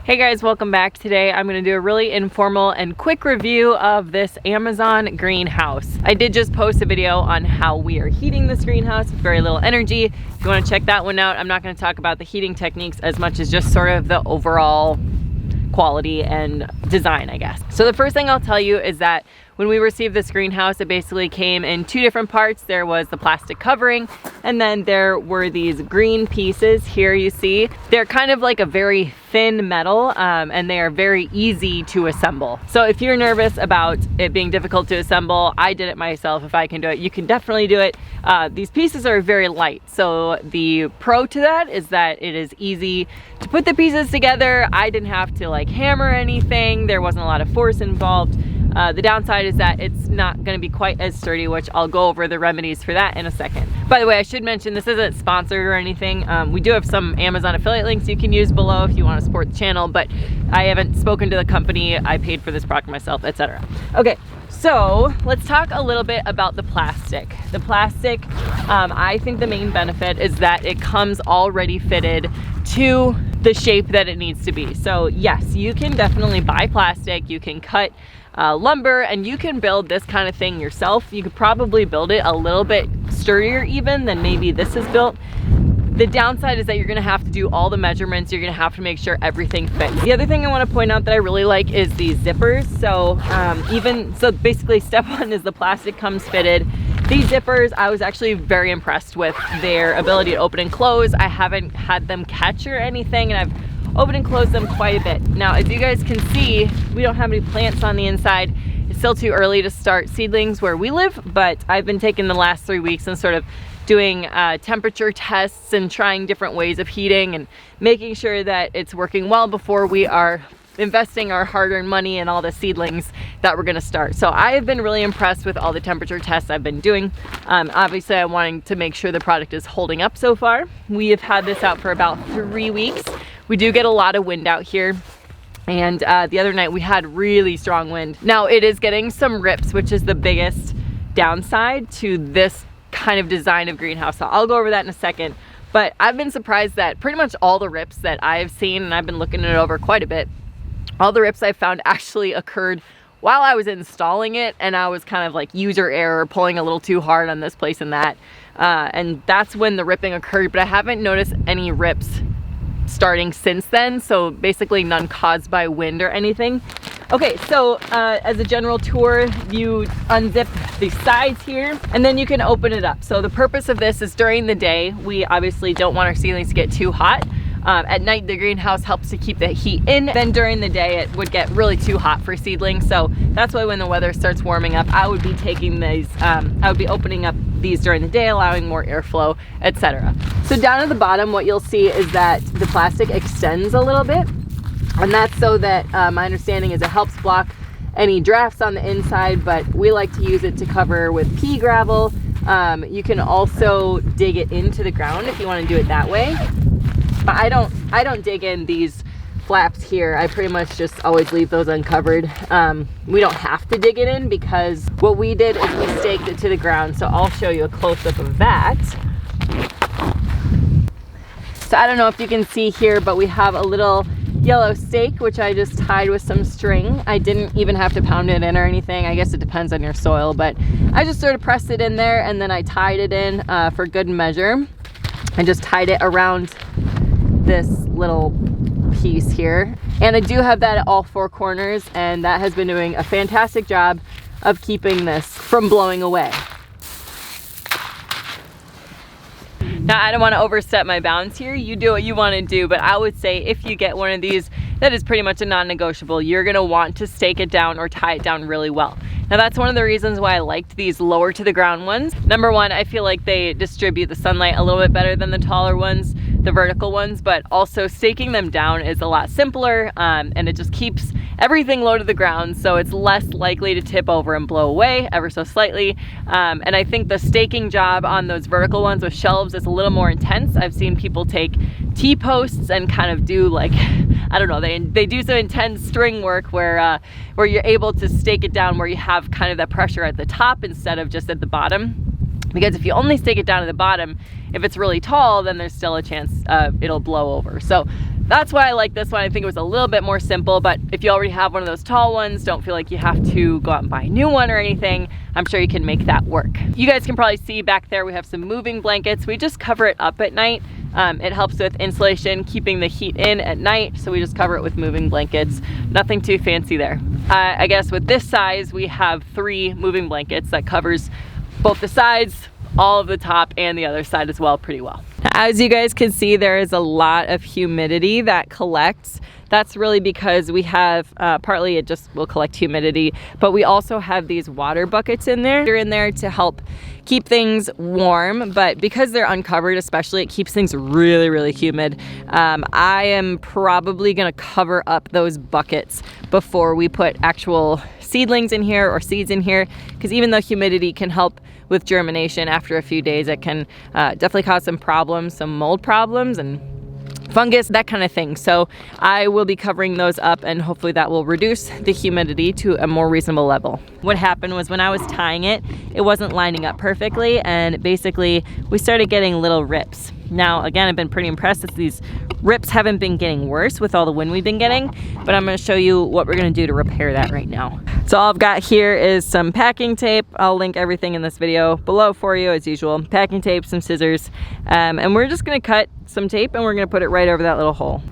Hey guys, welcome back. Today I'm going to do a really informal and quick review of this Amazon greenhouse. I did just post a video on how we are heating this greenhouse with very little energy. If you want to check that one out, I'm not going to talk about the heating techniques as much as just sort of the overall quality and design, I guess. So the first thing I'll tell you is that when we received this greenhouse, it basically came in two different parts. There was the plastic covering, and then there were these green pieces here you see. They're kind of like a very thin metal, and they are very easy to assemble. So if you're nervous about it being difficult to assemble, I did it myself. If I can do it, you can definitely do it. These pieces are very light. So the pro to that is that it is easy to put the pieces together. I didn't have to like hammer anything. There wasn't a lot of force involved. The downside is that it's not going to be quite as sturdy, which I'll go over the remedies for that in a second. By the way, I should mention this isn't sponsored or anything. We do have some Amazon affiliate links you can use below if you want to support the channel, but I haven't spoken to the company. I paid for this product myself, etc. Okay, so let's talk a little bit about the plastic. The plastic, I think the main benefit is that it comes already fitted to the shape that it needs to be. So yes, you can definitely buy plastic, you can cut lumber, and you can build this kind of thing yourself. You could probably build it a little bit sturdier even than maybe this is built. The downside is that you're gonna have to do all the measurements. You're gonna have to make sure everything fits. The other thing I wanna point out that I really like is these zippers. So basically step one is the plastic comes fitted. These zippers, I was actually very impressed with their ability to open and close. I haven't had them catch or anything, and I've opened and closed them quite a bit. Now, as you guys can see, we don't have any plants on the inside. It's still too early to start seedlings where we live, but I've been taking the last 3 weeks and sort of doing temperature tests and trying different ways of heating and making sure that it's working well before we are investing our hard-earned money in all the seedlings that we're gonna start. So I have been really impressed with all the temperature tests I've been doing. Obviously I'm wanting to make sure the product is holding up so far. We have had this out for about 3 weeks. We do get a lot of wind out here. And the other night we had really strong wind. Now it is getting some rips, which is the biggest downside to this kind of design of greenhouse. So I'll go over that in a second. But I've been surprised that pretty much all the rips that I've seen, and I've been looking it over quite a bit, all the rips I found actually occurred while I was installing it, and I was kind of like user error, pulling a little too hard on this place and that. And that's when the ripping occurred, but I haven't noticed any rips starting since then. So basically none caused by wind or anything. Okay, so as a general tour, you unzip the sides here and then you can open it up. So the purpose of this is during the day, we obviously don't want our seedlings to get too hot. At night, the greenhouse helps to keep the heat in. Then during the day, it would get really too hot for seedlings. So that's why when the weather starts warming up, I would be taking these, I would be opening up these during the day, allowing more airflow, etc. So down at the bottom, what you'll see is that the plastic extends a little bit. And that's so that my understanding is it helps block any drafts on the inside, but we like to use it to cover with pea gravel. You can also dig it into the ground if you want to do it that way. But I don't dig in these flaps here. I pretty much just always leave those uncovered. We don't have to dig it in because what we did is we staked it to the ground. So I'll show you a close-up of that. So I don't know if you can see here, but we have a little yellow stake, which I just tied with some string. I didn't even have to pound it in or anything. I guess it depends on your soil, but I just sort of pressed it in there and then I tied it in for good measure. I just tied it around this little piece here, and I do have that at all 4 corners, and that has been doing a fantastic job of keeping this from blowing away. Now, I don't want to overstep my bounds here. You do what you want to do, but I would say if you get one of these, that is pretty much a non-negotiable. You're going to want to stake it down or tie it down really well. Now, that's one of the reasons why I liked these lower to the ground ones. Number one, I feel like they distribute the sunlight a little bit better than the taller ones, the vertical ones, but also staking them down is a lot simpler, and it just keeps everything low to the ground, so it's less likely to tip over and blow away ever so slightly. And I think the staking job on those vertical ones with shelves is a little more intense. I've seen people take T-posts and kind of do like, I don't know, they do some intense string work where you're able to stake it down where you have kind of that pressure at the top instead of just at the bottom. Because if you only stake it down at the bottom, if it's really tall, then there's still a chance it'll blow over. So that's why I like this one. I think it was a little bit more simple, but if you already have one of those tall ones, don't feel like you have to go out and buy a new one or anything. I'm sure you can make that work. You guys can probably see back there we have some moving blankets. We just cover it up at night. It helps with insulation, keeping the heat in at night, so we just cover it with moving blankets. Nothing too fancy there. I guess with this size, we have 3 moving blankets that covers both the sides, all of the top, and the other side as well pretty well. As you guys can see, there is a lot of humidity that collects. That's really because we have, partly it just will collect humidity, but we also have these water buckets in there. They're in there to help keep things warm, but because they're uncovered especially, it keeps things really, really humid. I am probably gonna cover up those buckets before we put actual seedlings in here or seeds in here, because even though humidity can help with germination after a few days, it can definitely cause some problems, some mold problems and fungus, that kind of thing. So I will be covering those up, and hopefully that will reduce the humidity to a more reasonable level. What happened was when I was tying it, it wasn't lining up perfectly, and basically we started getting little rips. Now, again, I've been pretty impressed that these rips haven't been getting worse with all the wind we've been getting, but I'm gonna show you what we're gonna do to repair that right now. So all I've got here is some packing tape. I'll link everything in this video below for you as usual. Packing tape, some scissors, and we're just gonna cut some tape and we're gonna put it right over that little hole.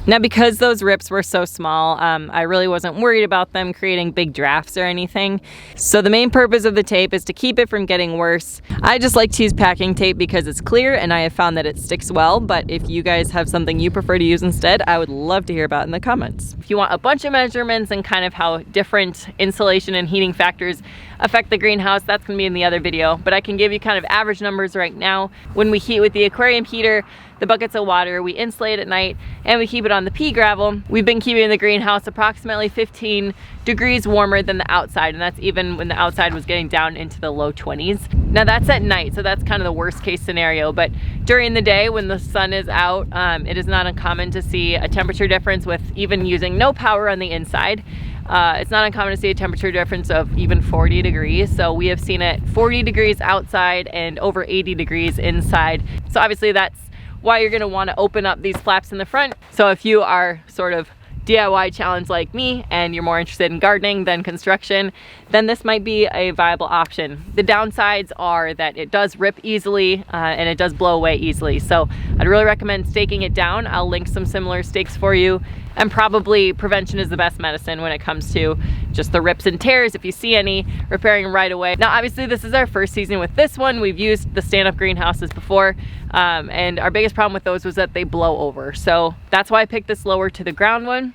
Now, because those rips were so small, I really wasn't worried about them creating big drafts or anything. So the main purpose of the tape is to keep it from getting worse. I just like to use packing tape because it's clear and I have found that it sticks well, but if you guys have something you prefer to use instead, I would love to hear about it in the comments. If you want a bunch of measurements and kind of how different insulation and heating factors affect the greenhouse, that's gonna be in the other video, but I can give you kind of average numbers right now. When we heat with the aquarium heater, the buckets of water, we insulate at night, and we keep it on the pea gravel. We've been keeping the greenhouse approximately 15 degrees warmer than the outside, and that's even when the outside was getting down into the low 20s. Now that's at night, so that's kind of the worst case scenario, but during the day when the sun is out, it is not uncommon to see a temperature difference with even using no power on the inside. It's not uncommon to see a temperature difference of even 40 degrees. So we have seen it 40 degrees outside and over 80 degrees inside. So obviously that's why you're gonna wanna open up these flaps in the front. So if you are sort of DIY challenge like me and you're more interested in gardening than construction, then this might be a viable option. The downsides are that it does rip easily and it does blow away easily. So I'd really recommend staking it down. I'll link some similar stakes for you, and probably prevention is the best medicine when it comes to just the rips and tears. If you see any, repairing right away. Now obviously this is our first season with this one. We've used the stand-up greenhouses before, and our biggest problem with those was that they blow over. So that's why I picked this lower to the ground one.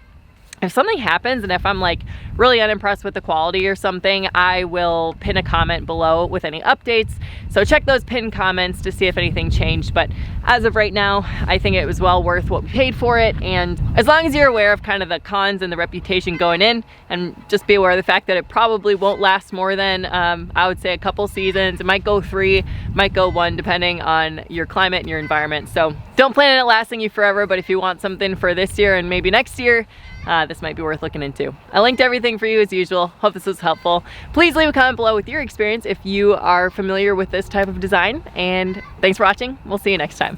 If something happens and if I'm like really unimpressed with the quality or something, I will pin a comment below with any updates. So check those pinned comments to see if anything changed. But as of right now, I think it was well worth what we paid for it. And as long as you're aware of kind of the cons and the reputation going in, and just be aware of the fact that it probably won't last more than, I would say a couple seasons. It might go 3, might go 1, depending on your climate and your environment. So don't plan on it lasting you forever, but if you want something for this year and maybe next year, this might be worth looking into. I linked everything for you as usual. Hope this was helpful. Please leave a comment below with your experience if you are familiar with this type of design, and thanks for watching. We'll see you next time.